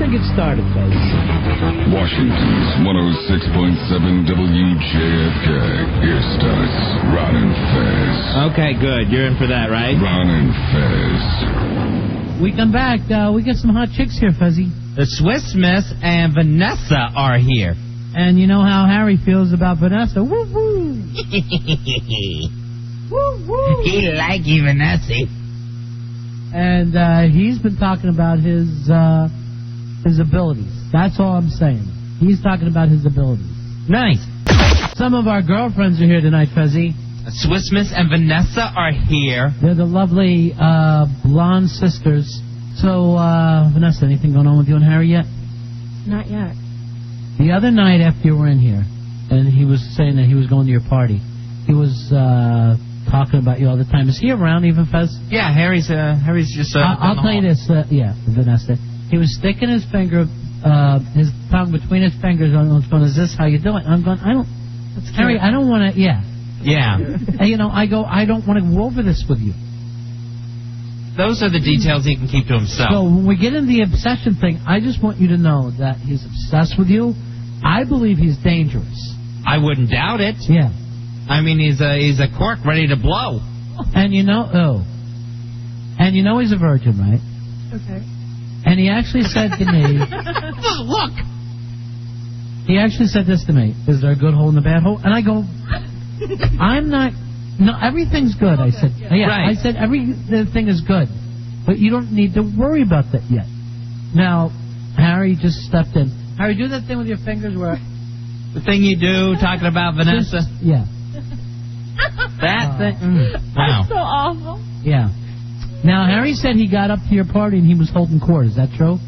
to get started, folks. Washington's 106.7 WJFK. Here starts Ron and Fez. Okay, good. You're in for that, right? Ron and Fez. We come back. We get some hot chicks here, Fezzy. The Swiss Miss and Vanessa are here. And you know how Harry feels about Vanessa. Woo woo. Woo woo. He like you, Vanessa. And he's been talking about his abilities. That's all I'm saying. He's talking about his abilities. Nice. Some of our girlfriends are here tonight, Fezzy. The Swiss Miss and Vanessa are here. They're the lovely blonde sisters. So, Vanessa, anything going on with you and Harry yet? Not yet. The other night after you were in here, and he was saying that he was going to your party, he was talking about you all the time. Is he around even, Fez? Yeah, Harry's just... I'll tell you this, Vanessa. He was sticking his finger, his tongue between his fingers on going, is this how you do it? And I'm going, Harry, I don't want to, Yeah. And, I don't want to go over this with you. Those are the details he can keep to himself. So when we get into the obsession thing, I just want you to know that he's obsessed with you. I believe he's dangerous. I wouldn't doubt it. Yeah. I mean, he's a cork ready to blow. And he's a virgin, right? Okay. And he actually said to me, Look. He actually said this to me, is there a good hole in the bad hole? And I go, I'm not, no, everything's good. I said, right. I said everything is good, but you don't need to worry about that yet. Now, Harry just stepped in. Harry, do that thing with your fingers where... The thing you do, talking about Vanessa? Yeah. That thing? Wow. That's so awful. Yeah. Now, Harry said he got up to your party and he was holding court. Is that true?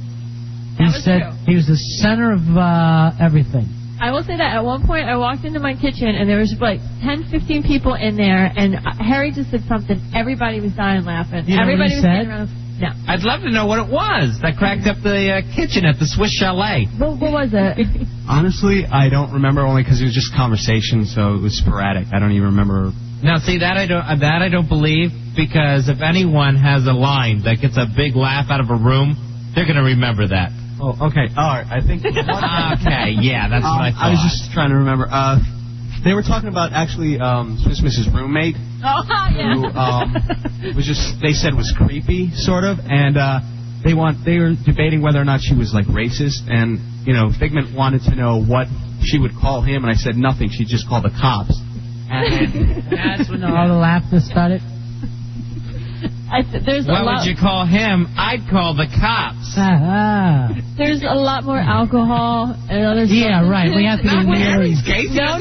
He said true. He was the center of everything. I will say that at one point I walked into my kitchen and there was like 10, 15 people in there, and Harry just said something. Everybody was dying laughing. You know Everybody what he was said? standing around. No. I'd love to know what it was that cracked up the kitchen at the Swiss Chalet. What was it? Honestly, I don't remember, only because it was just conversation, so it was sporadic. I don't even remember. Now, see, that I don't believe, because if anyone has a line that gets a big laugh out of a room, they're going to remember that. Oh, okay. All right. I think. Okay, yeah, that's what I thought. I was just trying to remember. They were talking about actually Swiss Miss's roommate. Oh, yeah. Who was just, they said was creepy, sort of, and they were debating whether or not she was like racist, and Figment wanted to know what she would call him, and I said nothing. She'd just call the cops. And that's when all the laughter started. What would you call him? I'd call the cops. There's a lot more alcohol and other stuff. Yeah, right. We have to be wary. No.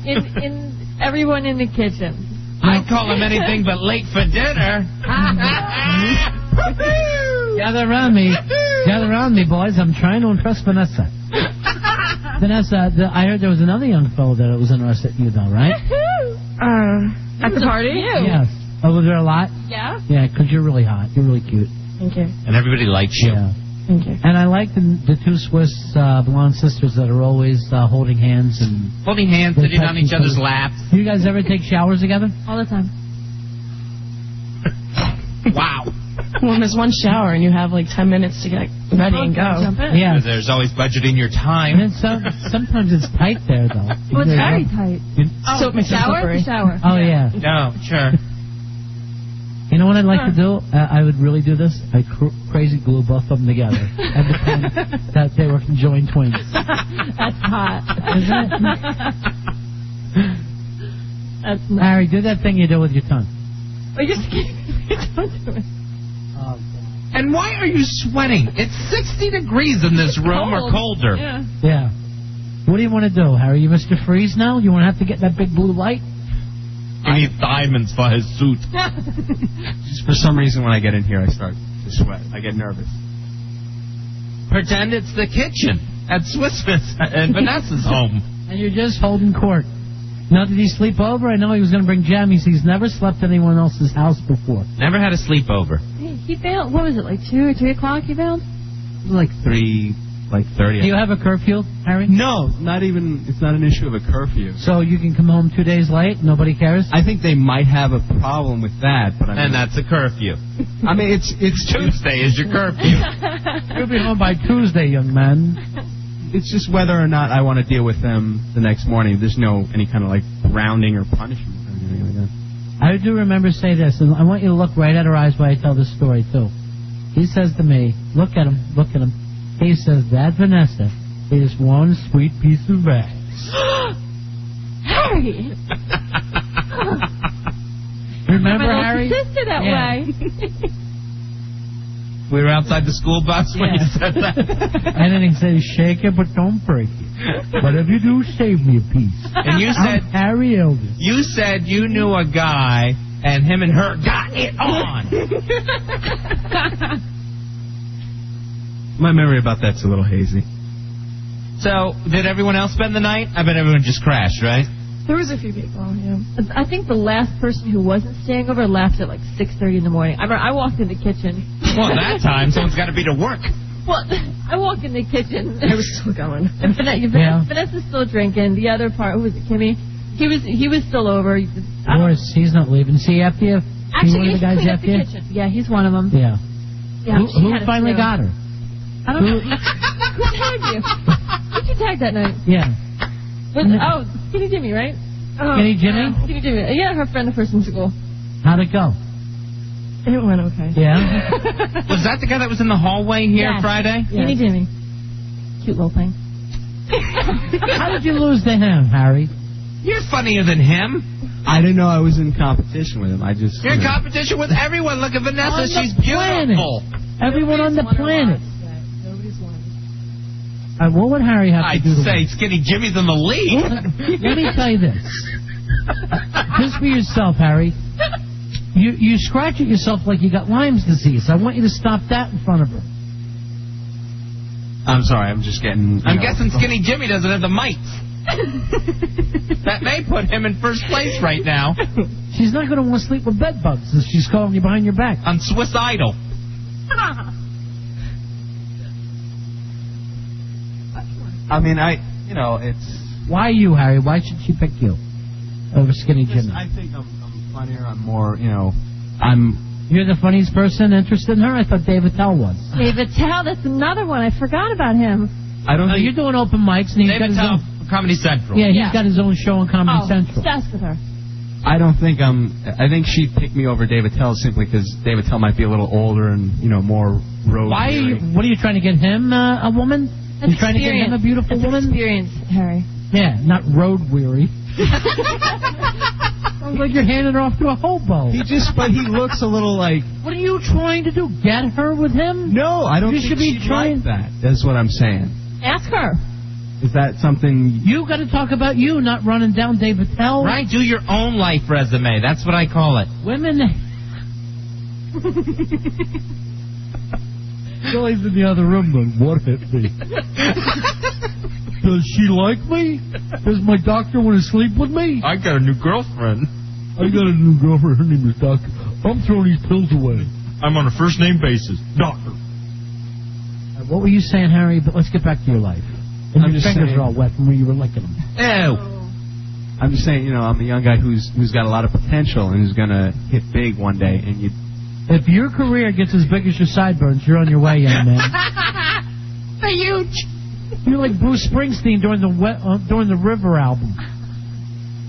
In everyone in the kitchen. I'd call him anything but late for dinner. Gather around me, boys. I'm trying to impress Vanessa. Vanessa, I heard there was another young fellow that was interested in you, though, right? At the party? Yes. Oh, was there a lot? Yeah. Yeah, because you're really hot. You're really cute. Thank you. And everybody likes you. Yeah. Thank you. And I like the two Swiss blonde sisters that are always holding hands and... Holding hands, sitting on each other's laps. Do you guys ever take showers together? All the time. Wow. Well, there's one shower and you have like 10 minutes to get ready and go. Yeah. There's always budgeting your time. And sometimes it's tight there, though. Well, it's very tight. So it makes it slippery. Shower. Oh, yeah. No, sure. You know what I'd like to do? I would really do this. I'd crazy glue both of them together and pretend that they were conjoined twins. That's hot. Isn't it? That's nice. Harry, do that thing you do with your tongue. Oh, you're scared. Don't do it. Oh, God. And why are you sweating? It's 60 degrees in this room or colder. Yeah. What do you want to do, Harry? You Mr. Freeze now? You want to have to get that big blue light? He needs diamonds for his suit. just for some reason, when I get in here, I start to sweat. I get nervous. Pretend it's the kitchen at Swiss Miss and Vanessa's home. And you're just holding court. Now, did he sleep over? I know he was going to bring jammies. He's never slept at anyone else's house before. Never had a sleepover. He bailed. What was it, like 2 or 3 o'clock he bailed? Like 3, like 30. Do you have a curfew, Harry? No, not even. It's not an issue of a curfew. So you can come home 2 days late? Nobody cares? I think they might have a problem with that, but I mean, And that's a curfew. I mean, it's Tuesday is your curfew. You'll be home by Tuesday, young man. It's just whether or not I want to deal with them the next morning. There's no any kind of like grounding or punishment or anything like that. I do remember say this, and I want you to look right at her eyes while I tell this story, too. He says to me, look at him. He says, that Vanessa is one sweet piece of ass. Harry! Remember, my Harry? sister that way. We were outside the school bus when you said that. And then he says, shake it, but don't break it. But if you do, save me a piece. And you said, Harry Elvis. You said you knew a guy, and him and her got it on. My memory about that's a little hazy. So, did everyone else spend the night? I bet everyone just crashed, right? There was a few people, yeah. I think the last person who wasn't staying over left at like 6:30 in the morning. I remember I walked in the kitchen. Well, at that time, someone's got to be to work. Well, I walked in the kitchen. I was still going. And Vanessa's still drinking. The other part, who was it, Kimmy? He was still over. Of course, he's not leaving. See, after you, Actually, one of the guys after you? kitchen. Yeah, he's one of them. Yeah. Who had a finally flu. got her? I don't know. Who tagged you? Who'd you tag that night? Yeah. Skinny Jimmy, right? Skinny Jimmy? Skinny Jimmy. Yeah, her friend first in school. How'd it go? It went okay. Yeah? Was that the guy that was in the hallway here Yes. Friday? Skinny Jimmy. Cute little thing. How did you lose to him, Harry? You're funnier than him. I didn't know I was in competition with him. I just. You're in competition with everyone. Look at Vanessa. On the She's beautiful. Everyone on the planet. Nobody's won. What would Harry have I'd to do to say win? Skinny Jimmy's in the lead. Let me tell you this. Just for yourself, Harry. You scratch at yourself like you got Lyme's disease. I want you to stop that in front of her. I'm sorry. I'm just getting. I'm guessing Skinny Jimmy doesn't have the mites. That may put him in first place right now. She's not going to want to sleep with bed bugs if she's calling you behind your back. On Swiss Idol. I mean, it's. Why you, Harry? Why should she pick you over Skinny Jimmy? I think I'm funnier. I'm more, You're the funniest person interested in her? I thought David Tell was. David Tell, that's another one. I forgot about him. I don't. No, you're doing open mics, and he's got David his Tell, own. Comedy Central. Yeah, he's got his own show on Comedy Central. Obsessed with her. I don't think I think she'd pick me over David Tell simply because David Tell might be a little older and more road. Why are you? What are you trying to get him? A woman? That's You trying to get him a beautiful That's woman? experience, Harry. Yeah, not road weary. Sounds like you're handing her off to a hobo. But he looks a little like. What are you trying to do? Get her with him? No, I don't You think should be she'd trying- like that. That's what I'm saying. Ask her. Is that something? You got to talk about you, not running down David Tell. Right? Do your own life resume. That's what I call it. Women. Billy's in the other room going, what hit me? Does she like me? Does my doctor want to sleep with me? I got a new girlfriend. I got a new girlfriend. Her name is Doctor. I'm throwing these pills away. I'm on a first name basis. Doctor. What were you saying, Harry? But let's get back to your life. And I'm your just fingers saying- are all wet from where you were licking them. Ew. I'm just saying, I'm a young guy who's got a lot of potential and who's gonna hit big one day. And If your career gets as big as your sideburns, you're on your way, young man. They're huge. You're like Bruce Springsteen during the River album.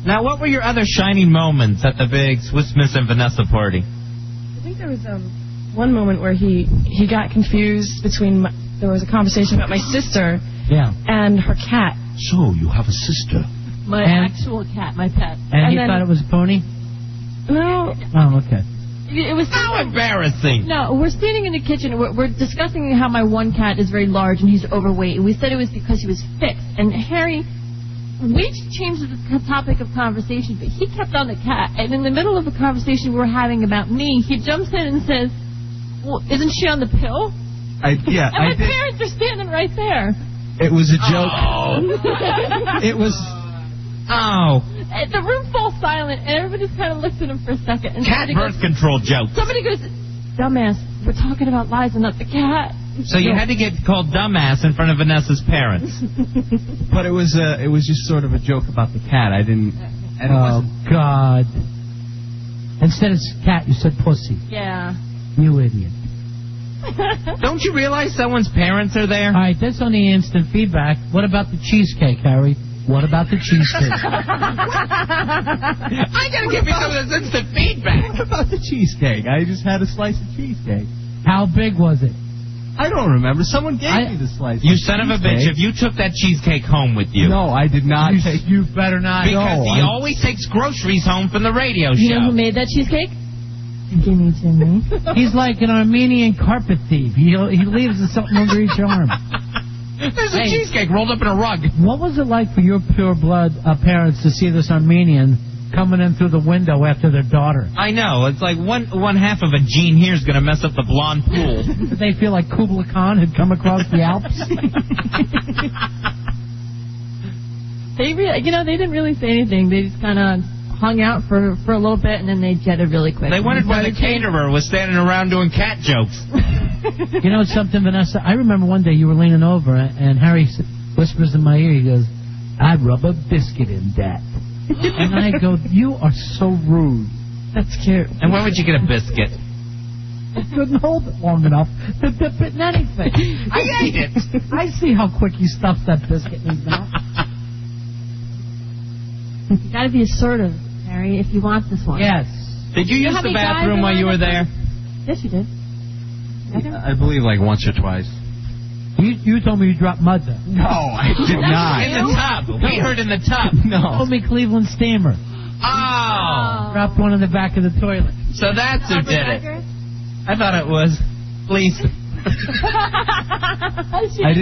Now, what were your other shining moments at the big Swiss Miss and Vanessa party? I think there was one moment where he got confused between. There was a conversation about my sister Yeah. and her cat. So, you have a sister. My And- actual cat, my pet. And he then- thought it was a pony? No, Oh, okay. It was How embarrassing. No, we're standing in the kitchen. We're discussing how my one cat is very large and he's overweight. And we said it was because he was fixed. And Harry, we changed the topic of conversation, but he kept on the cat. And in the middle of a conversation we were having about me, he jumps in and says, well, isn't she on the pill? And my parents are standing right there. It was a joke. Oh. It was. Oh. And the room falls silent, and everybody just kind of looks at him for a second. And Cat somebody birth goes, control joke. somebody goes, dumbass, we're talking about Liza, not the cat. So you had to get called dumbass in front of Vanessa's parents. But it was just sort of a joke about the cat. I didn't. And Oh, God. Instead of cat, you said pussy. Yeah. You idiot. Don't you realize someone's parents are there? All right, that's on the instant feedback. What about the cheesecake, Harry? What about the cheesecake? I gotta give you some of this instant feedback. What about the cheesecake? I just had a slice of cheesecake. How big was it? I don't remember. Someone gave me the slice. You of son of a cheesecake. bitch, if you took that cheesecake home with you. No, I did not. You better not. Because he always takes groceries home from the radio You know show. who made that cheesecake? Jimmy. He's like an Armenian carpet thief. He leaves something under each arm. There's a cheesecake rolled up in a rug. What was it like for your pure blood parents to see this Armenian coming in through the window after their daughter? I know. It's like one half of a gene here is going to mess up the blonde pool. Did they feel like Kubla Khan had come across the Alps? They didn't really say anything. They just kind of hung out for a little bit, and then they jetted really quick. They wondered why the caterer was standing around doing cat jokes. You know something, Vanessa? I remember one day you were leaning over, and Harry whispers in my ear, he goes, "I'd rub a biscuit in that." And I go, "You are so rude." That's cute. And where would you get a biscuit? I couldn't hold it long enough to dip it in anything. I ate it. I see how quick he stuffs that biscuit in his mouth. You gotta be assertive, Harry, if you want this one. Yes. Did you use how the many guys bathroom are while on you were that there? Yes, you did. I believe like once or twice. You told me you dropped mud there. No, I did not. In the tub. We heard in the tub. You told me Cleveland Steamer. Oh. Dropped one in the back of the toilet. So that's who did it. I thought it was Lisa. I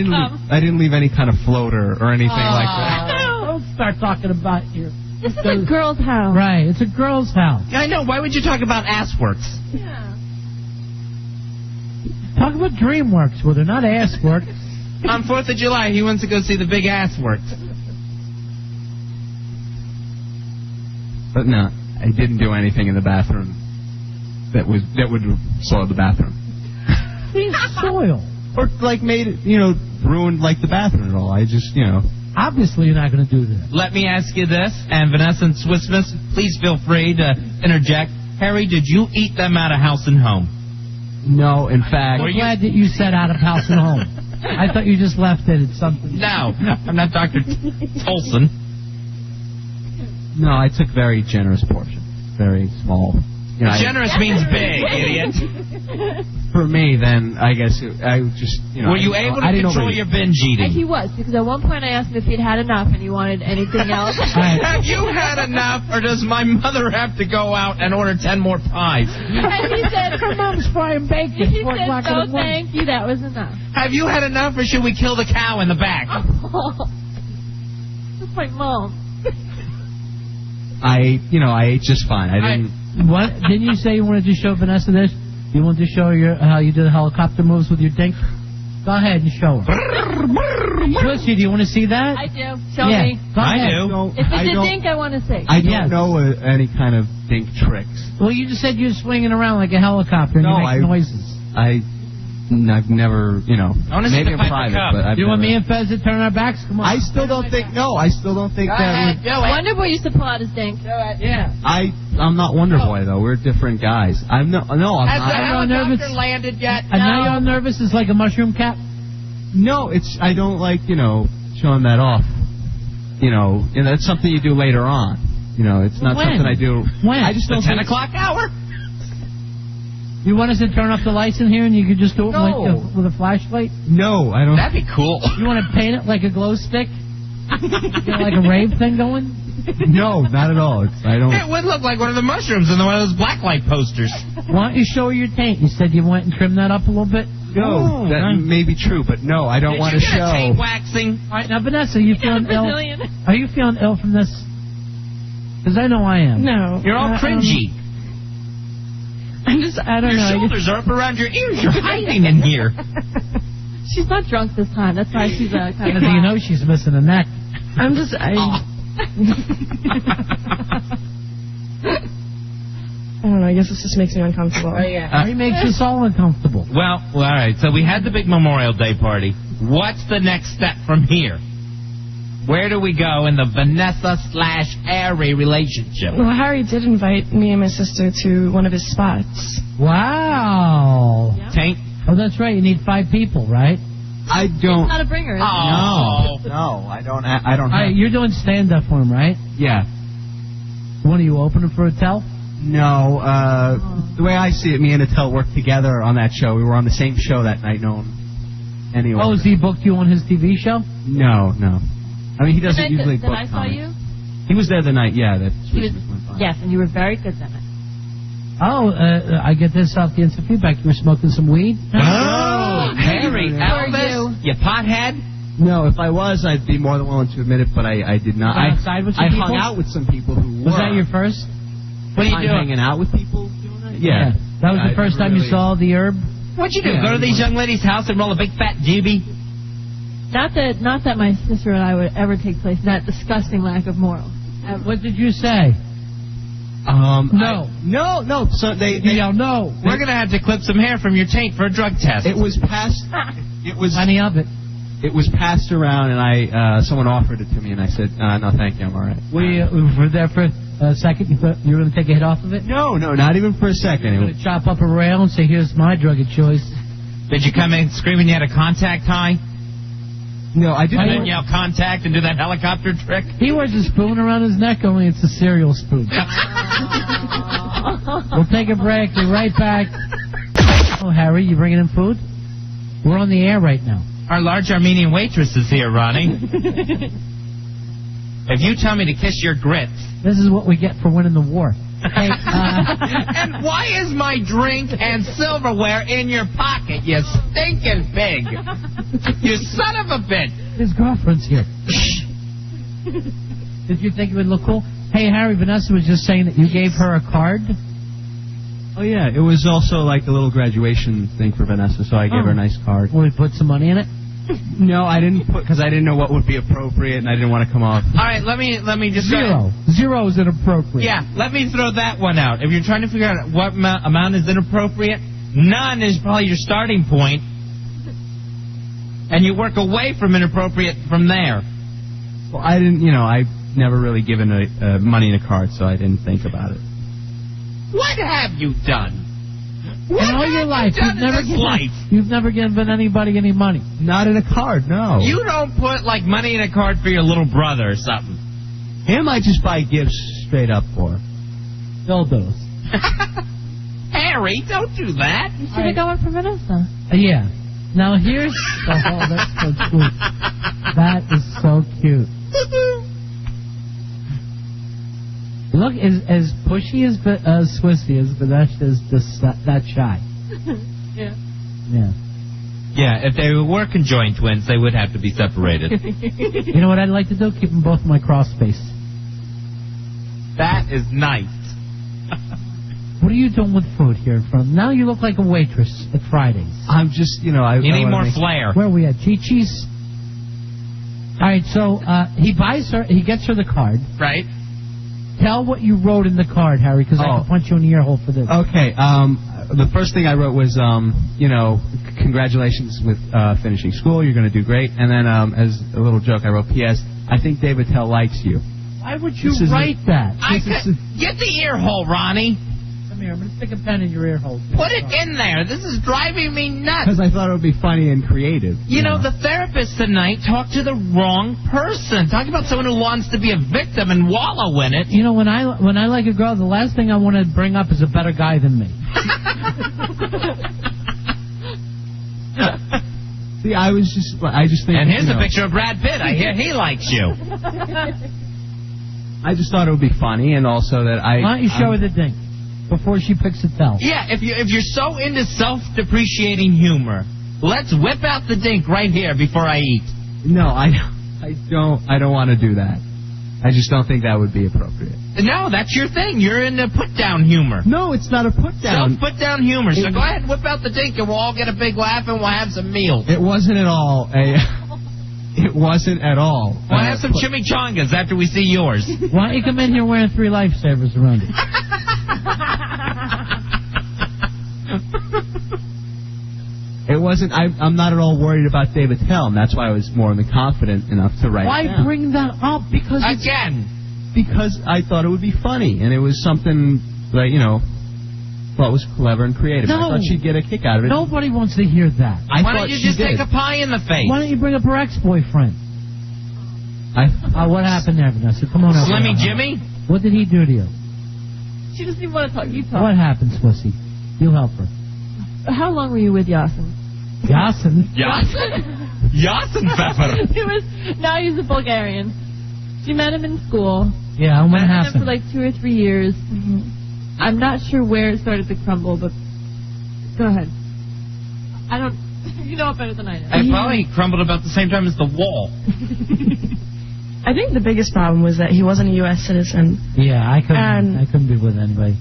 didn't leave any kind of floater or anything like that. Don't start talking about your... This is a girl's house. Right, it's a girl's house. I know. Why would you talk about ass works? Yeah. Talk about DreamWorks, where they're not ass works. On 4th of July, he wants to go see the big ass works. But no, I didn't do anything in the bathroom that would soil the bathroom. Soil. Or like made it, ruined like the bathroom at all. I just, Obviously, you're not going to do that. Let me ask you this, and Vanessa and Swissmas, please feel free to interject. Harry, did you eat them out of house and home? No, in fact. I'm glad that you said out of house and home. I thought you just left it at something. No, I'm not Dr. Tolson. No, I took very generous portions. Very small. Generous means big, idiot. For me, then, I guess, I just, Were you able to control your binge And eating? he was, because at one point I asked him if he'd had enough and he wanted anything else. Have you had enough, or does my mother have to go out and order 10 more pies? And he said, Her mom's frying bacon. he 4 said, o'clock in no, the morning. thank you, that was enough. Have you had enough, or should we kill the cow in the back? That's my mom. I ate just fine. I didn't. What? Didn't you say you wanted to show Vanessa this? You wanted to show her how you do the helicopter moves with your dink? Go ahead and show her. Pussy, do you want to see that? I do. Show Yeah. me. Go I ahead. do. If it's a dink, I want to see. I don't Yes. know any kind of dink tricks. Well, you just said you were swinging around like a helicopter and No, you make noises. I've never, I wanna see maybe the in Piper private, Cub. but I've You want never- me and Fez to turn our backs? Come on. I still don't think that would. Wonder Boy used to pull out his dink. Yeah. I'm not Wonder Boy though. We're different guys. I'm not. Has the I'm helicopter nervous. landed yet? And now you're all nervous. It's like a mushroom cap. No, I don't like showing that off. It's something you do later on. It's not When? something I do. When? I just The don't 10 think- o'clock hour? You want us to turn off the lights in here and you could just do it No. with a flashlight? No, I don't. That'd be cool. You want to paint it like a glow stick? Get like a rave thing going? No, not at all. I don't. It would look like one of the mushrooms in one of those blacklight posters. Why don't you show her your taint? You said you went and trimmed that up a little bit? No, that nice. may be true, but no, I don't want Did to you get a show. taint waxing? All right, now, Vanessa, you feeling ill? Brazilian. Are you feeling ill from this? Because I know I am. No. You're all cringy. I don't Your know. shoulders are up around your ears. You're hiding in here. She's not drunk this time. That's why she's kind of. Because you know she's missing a neck. I'm just. I don't know, I guess this just makes me uncomfortable. Harry makes us all uncomfortable. Well, all right. So we had the big Memorial Day party. What's the next step from here? Where do we go in the Vanessa/Harry relationship? Well, Harry did invite me and my sister to one of his spots. Wow. Tank. Oh, that's right. You need 5 people, right? I don't. Not a bringer. Is it? No, I don't. I don't All right, have. you're doing stand-up for him, right? Yeah. What are you opening for Attell? No. The way I see it, me and Attell worked together on that show. We were on the same show that night. No one. Anyway. Oh, has he booked you on his TV show? No. I mean, he doesn't usually book I saw comics. you? He was there the night. Yeah. That. Yes, and you were very good that night. Oh, I get this off the instant feedback. You were smoking some weed? Oh, Harry, Elvis, you pothead. No, if I was, I'd be more than willing to admit it, but I did not. You got outside with some I people? hung out with some people who Was were. that your first? What are you doing? Hanging out with people doing that? Yeah. That was the first time you saw the herb? What'd you do? Yeah, Go to these young ladies' house and roll a big fat doobie? Not that my sister and I would ever take place in that disgusting lack of morals. What did you say? No. No. So they yell no. We're gonna have to clip some hair from your taint for a drug test. It was passed. It was. Plenty of it. It was passed around, and someone offered it to me, and I said, no, thank you, I'm all right. We were there for a second. You thought you were going to take a hit off of it? No, not even for a second. You were going to chop up a rail and say, here's my drug of choice. Did you come in screaming you had a contact high? No, I didn't. And then yell contact and do that helicopter trick? He wears a spoon around his neck, only it's a cereal spoon. We'll take a break. Be right back. Oh, Harry, you bringing in food? We're on the air right now. Our large Armenian waitress is here, Ronnie. If you tell me to kiss your grits. This is what we get for winning the war. Hey, And why is my drink and silverware in your pocket, you stinking pig? You son of a bitch. his girlfriend's here. Did you think it would look cool? Hey, Harry, Vanessa was just saying that you gave her a card. Oh, yeah, it was also like a little graduation thing for Vanessa, so I gave her a nice card. Will we put some money in it? No, I didn't put, because I didn't know what would be appropriate, and I didn't want to come off. All right, let me just Zero. Zero is inappropriate. Yeah, let me throw that one out. If you're trying to figure out what amount is inappropriate, none is probably your starting point, and you work away from inappropriate from there. Well, I didn't, I've never really given money in a card, so I didn't think about it. What have you done? What In all your life, you've never given anybody any money. Not in a card, no. You don't put, like, money in a card for your little brother or something. Him, I just buy gifts straight up for. Dildos. Harry, don't do that. You should have gone for Vanessa. Yeah. Now here's... Oh, that's so cute. That is so cute. Look, as pushy as Swissy is, Vanessa is just that shy. Yeah. Yeah. Yeah, if they were conjoined twins, they would have to be separated. You know what I'd like to do? Keep them both in my crawl space. That is nice. What are you doing with food here? From now, you look like a waitress at Fridays. I'm just, You need more flair. Where are we at? Chi-Chi's? All right, so he gets her the card. Right? Tell what you wrote in the card, Harry, because I can punch you in the ear hole for this. Okay, the first thing I wrote was, congratulations with finishing school. You're going to do great. And then as a little joke, I wrote, P.S. I think David Tell likes you. Why would you write that? Get the ear hole, Ronnie. Come here, I'm going to stick a pen in your ear hole. Put it in there. This is driving me nuts. Because I thought it would be funny and creative. You know, the therapist tonight talked to the wrong person. Talk about someone who wants to be a victim and wallow in it. You know, when I like a girl, the last thing I want to bring up is a better guy than me. See, I just think. And here's a picture of Brad Pitt. I hear he likes you. I just thought it would be funny, and also that Why don't you show her the dink before she picks a tell? Yeah, if you're so into self-depreciating humor, let's whip out the dink right here before I eat. No, I don't want to do that. I just don't think that would be appropriate. No, that's your thing. You're into put-down humor. No, it's not a put-down. Self-put-down humor. So go ahead and whip out the dink, and we'll all get a big laugh, and we'll have some meals. It wasn't at all It wasn't at all. We'll have some chimichangas after we see yours. Why don't you come in here wearing 3 lifesavers around you? wasn't. I'm not at all worried about David Tell, and that's why I was more than confident enough to write. Why it down. bring that up? Because Because I thought it would be funny, and it was something that thought was clever and creative. No. I thought she'd get a kick out of it. Nobody wants to hear that. Why don't you just take a pie in the face? Why don't you bring up her ex-boyfriend? What happened there, Vanessa? Come on over. Slimmy Jimmy? What did he do to you? She doesn't even want to talk. You talk. What happened, Swissy? You help her. How long were you with Yasin? Yasin? Yasin Pfeffer. Now he's a Bulgarian. She met him in school. Yeah, what Met him happened? for like 2 or 3 years. I'm not sure where it started to crumble, but go ahead. I don't. You know it better than I know. It probably crumbled about the same time as the wall. I think the biggest problem was that he wasn't a U.S. citizen. Yeah, I couldn't be with anybody.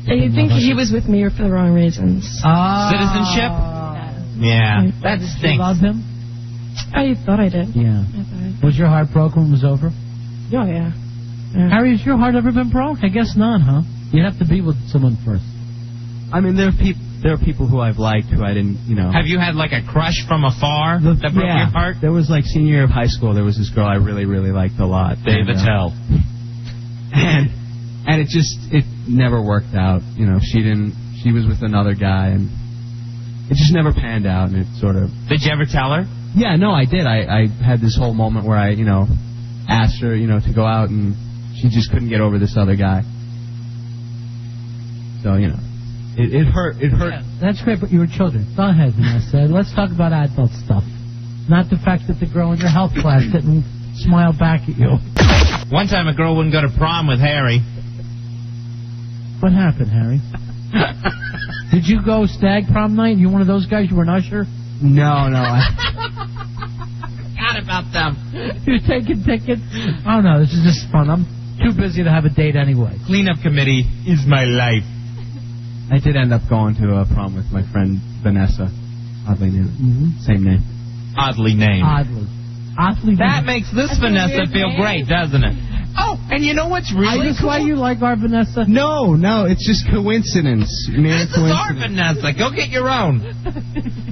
And you think he was with me for the wrong reasons. Citizenship? Yeah, that Did you stinks. love him? I thought I did. Yeah. I thought I did. Was your heart broken when it was over? Oh, yeah. Harry, has your heart ever been broke? I guess not, huh? You have to be with someone first. I mean, there are people who I've liked who I didn't, Have you had like a crush from afar that broke your heart? There was like senior year of high school. There was this girl I really, really liked a lot. David Tell. And it never worked out. She was with another guy, and it just never panned out. And it sort of. Did you ever tell her? Yeah, no, I did. I had this whole moment where I, asked her, to go out, and she just couldn't get over this other guy. So, it hurt. It hurt. Yeah, that's great, but you were children. Go ahead, Vanessa. Let's talk about adult stuff. Not the fact that the girl in your health class didn't smile back at you. One time a girl wouldn't go to prom with Harry. What happened, Harry? Did you go stag prom night? You one of those guys? You were an usher? No. Forgot about them. You're taking tickets? Oh, no, this is just fun. I'm too busy to have a date anyway. Cleanup committee is my life. I did end up going to a prom with my friend Vanessa. Oddly named. Mm-hmm. Same name. Oddly named. Oddly. That makes this Vanessa feel great, doesn't it? Oh, and you know what's really Is this cool? why you like our Vanessa? No, it's just coincidence. This is our Vanessa. Go get your own.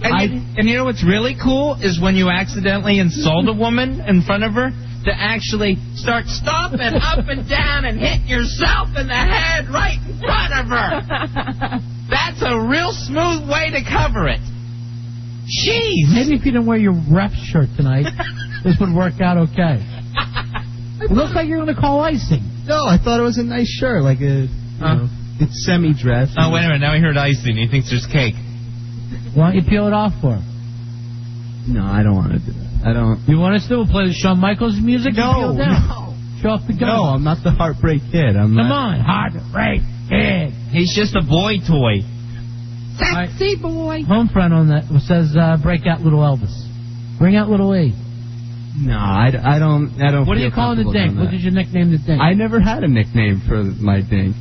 And you know what's really cool is when you accidentally insult a woman in front of her to actually start stomping up and down and hit yourself in the head right in front of her. That's a real smooth way to cover it. Jeez. Maybe if you didn't wear your ref shirt tonight, this would work out okay. It looks like you're going to call icing. No, I thought it was a nice shirt, like it's semi-dress. Oh, wait a minute. Now he heard icing. He thinks there's cake. Why don't you peel it off for her? No, I don't want to do that. I don't. You want us to play the Shawn Michaels music? No, and peel down? Show off the gun. No, I'm not the Heartbreak Kid. Come on, Heartbreak Kid. He's just a boy toy. Sexy boy. Home front on that says break out little Elvis. Bring out little E. No, I don't. What are you calling the dink? What did you nickname the dink? I never had a nickname for my dink.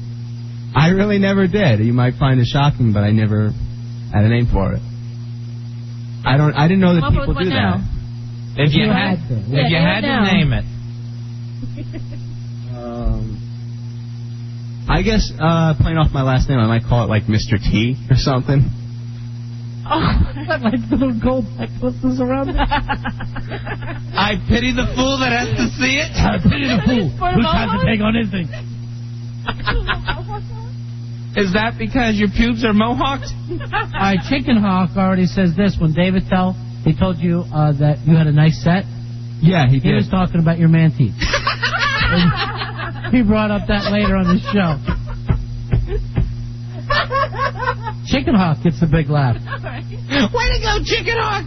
I really never did. You might find it shocking, but I never had a name for it. I didn't know that people do that. If you had to name it. I guess playing off my last name, I might call it like Mr. T or something. Oh, like little gold necklaces around it. I pity the fool that has to see it. I pity the fool who tries to take on anything. Is that because your pubes are mohawked? All right, Chicken Hawk already says this. When David Tell, he told you that you had a nice set. Yeah, he did. He was talking about your man teeth. He brought up that later on the show. Chicken Hawk gets a big laugh. Way to go, Chicken Hawk!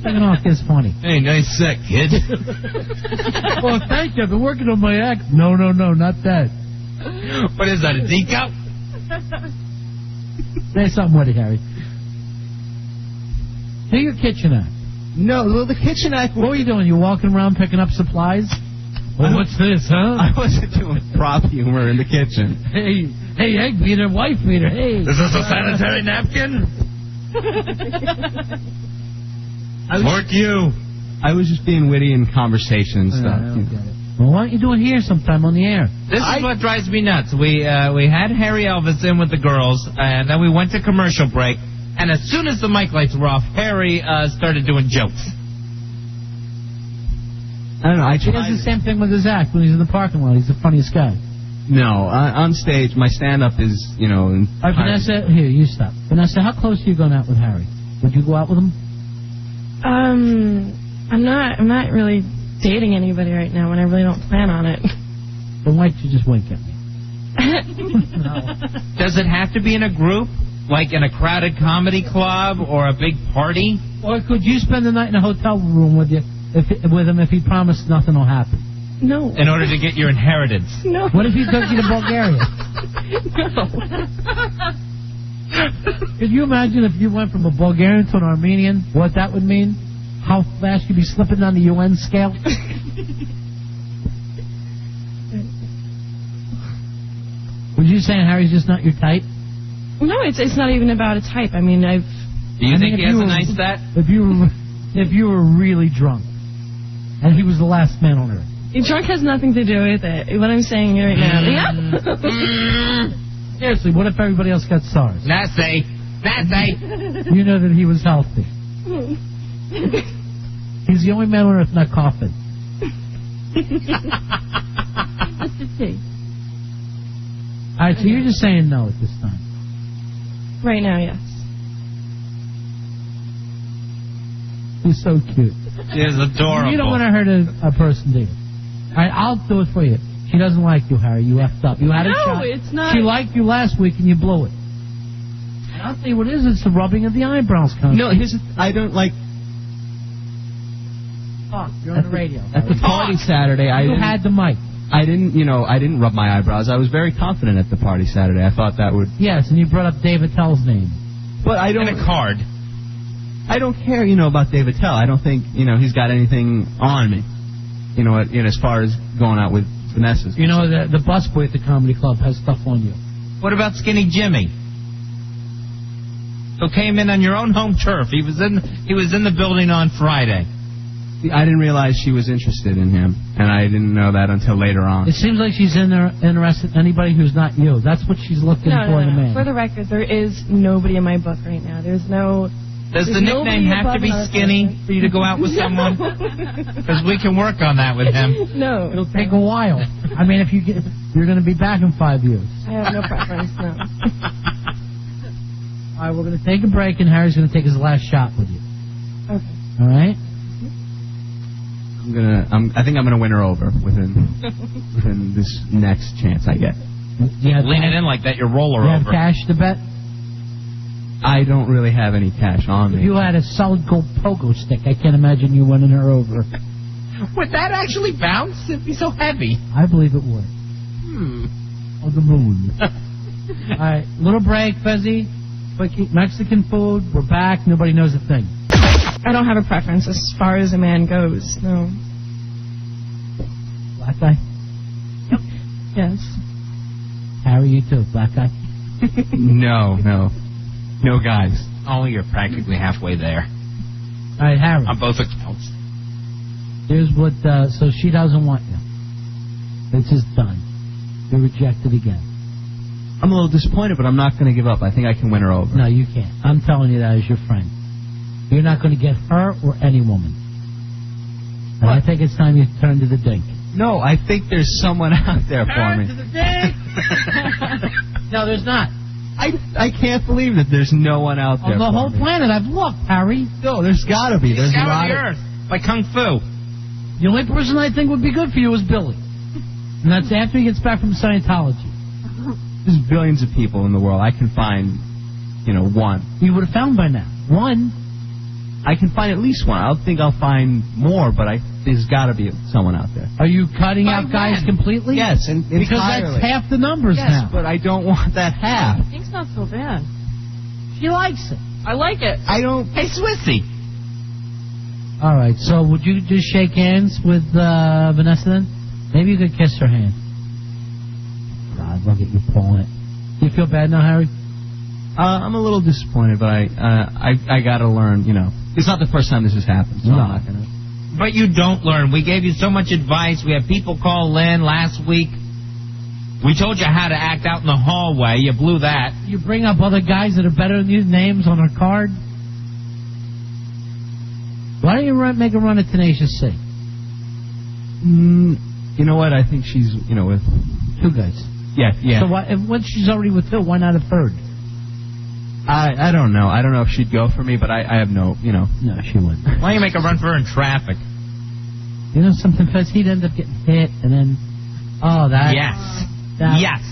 Chicken Hawk is funny. Hey, nice set, kid. Well, thank you. I've been working on my act. No, not that. What is that, a D cup? Say something with it, Harry. Do your kitchen act. No, well, the kitchen act. What were you doing? You walking around picking up supplies? Well, what's this, huh? I wasn't doing prop humor in the kitchen. Hey, egg beater, wife beater, hey. Is this a sanitary napkin? Work you. I was just being witty in conversation and stuff. Well, why don't you do it here sometime on the air? This is what drives me nuts. We had Harry Elvis in with the girls, and then we went to commercial break. And as soon as the mic lights were off, Harry started doing jokes. I don't know. He does the same thing with his act when he's in the parking lot. He's the funniest guy. No, on stage, my stand-up is, you know... All right, Vanessa, here, you stop. Vanessa, how close are you going out with Harry? Would you go out with him? I'm not really dating anybody right now, and I really don't plan on it. Then why don't you just wink at me? No. Does it have to be in a group, like in a crowded comedy club or a big party? Or could you spend the night in a hotel room with him if he promised nothing will happen? No. In order to get your inheritance? No. What if he took you to Bulgaria? No. Could you imagine if you went from a Bulgarian to an Armenian, what that would mean? How fast you'd be slipping on the UN scale? Would you say Harry's just not your type? No, it's not even about a type. I mean, Do you think he has a nice set? If you were really drunk, and he was the last man on earth. Drunk has nothing to do with it. What I'm saying right now. Yeah. Seriously, what if everybody else got SARS? Nasty. You know that he was healthy. He's the only man on earth not coughing. Mr. T. All right, so you're just saying no at this time. Right now, yes. He's so cute. She is adorable. You don't want to hurt a person, do you? All right, I'll do it for you. She doesn't like you, Harry. You effed up. You had a shot. No, it's not. She liked you last week, and you blew it. And I'll tell you what it is. It's the rubbing of the eyebrows. No, I don't like... Talk. You're on the radio. At the party Saturday, You had the mic. I didn't rub my eyebrows. I was very confident at the party Saturday. I thought that would... Yes, and you brought up Dave Attell's name. But I don't... And a card. I don't care, about Dave Attell. I don't think, he's got anything on me. As far as going out with Vanessa. The busboy at the comedy club has stuff on you. What about Skinny Jimmy? Who came in on your own home turf? He was in the building on Friday. I didn't realize she was interested in him, and I didn't know that until later on. It seems like she's interested in anybody who's not you. That's what she's looking for in a man. For the record, there is nobody in my book right now. Does the nickname have to be Skinny for you to go out with someone? Because we can work on that with him. No. It'll take a while. I mean, if you're going to be back in 5 years. I have no preference, no. All right, we're going to take a break, and Harry's going to take his last shot with you. Okay. All right? I think I'm gonna win her over within this next chance I get. Lean it in like that, you roll her over. You have cash to bet? I don't really have any cash on me. If you had a solid gold pogo stick, I can't imagine you winning her over. Would that actually bounce? It'd be so heavy. I believe it would. On the moon. All right, little break, Fezzy. Quick Mexican food. We're back. Nobody knows a thing. I don't have a preference as far as a man goes, no. Black guy? Yes. Harry, you too. Black guy? No, guys. Oh, you're practically halfway there. All right, Harry. On both accounts. Here's what, so she doesn't want you. This is done. You're rejected again. I'm a little disappointed, but I'm not going to give up. I think I can win her over. No, you can't. I'm telling you that as your friend. You're not going to get her or any woman. And I think it's time you turn to the dink. No, I think there's someone out there for me. Turn to the dink! No, there's not. I can't believe that there's no one out there On the for whole me. planet, I've looked, Harry. No, there's got to be. There's a lot the earth. Like Kung Fu. The only person I think would be good for you is Billy. And that's after he gets back from Scientology. There's billions of people in the world. I can find, one. You would have found by now. One. I can find at least one. I don't think I'll find more, but there's got to be someone out there. Are you cutting out guys completely? Yes, and because that's half the numbers now. Yes, but I don't want that half. I think it's not so bad. She likes it. I like it. I don't. Hey, Swissy. All right, so would you just shake hands with Vanessa then? Maybe you could kiss her hand. God, look at you pulling it. Do you feel bad now, Harry? I'm a little disappointed, but I got to learn, It's not the first time this has happened, so I'm not going to. But you don't learn. We gave you so much advice. We had people call in last week. We told you how to act out in the hallway. You blew that. You bring up other guys that are better than you, names on her card. Why don't you make a run at Tenacious C? You know what? I think she's, with 2 guys. Yeah. So once she's already with 2, why not a 3rd? I don't know. I don't know if she'd go for me, but I have no, No, she wouldn't. Why don't you make a run for her in traffic? You know something, Fez? He'd end up getting hit, and then... Oh, that... Yes,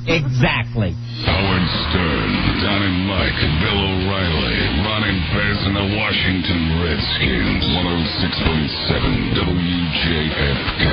exactly. Howard Stern, Don and Mike, Bill O'Reilly, Ron and Fez, and the Washington Redskins. 106.7 WJFK.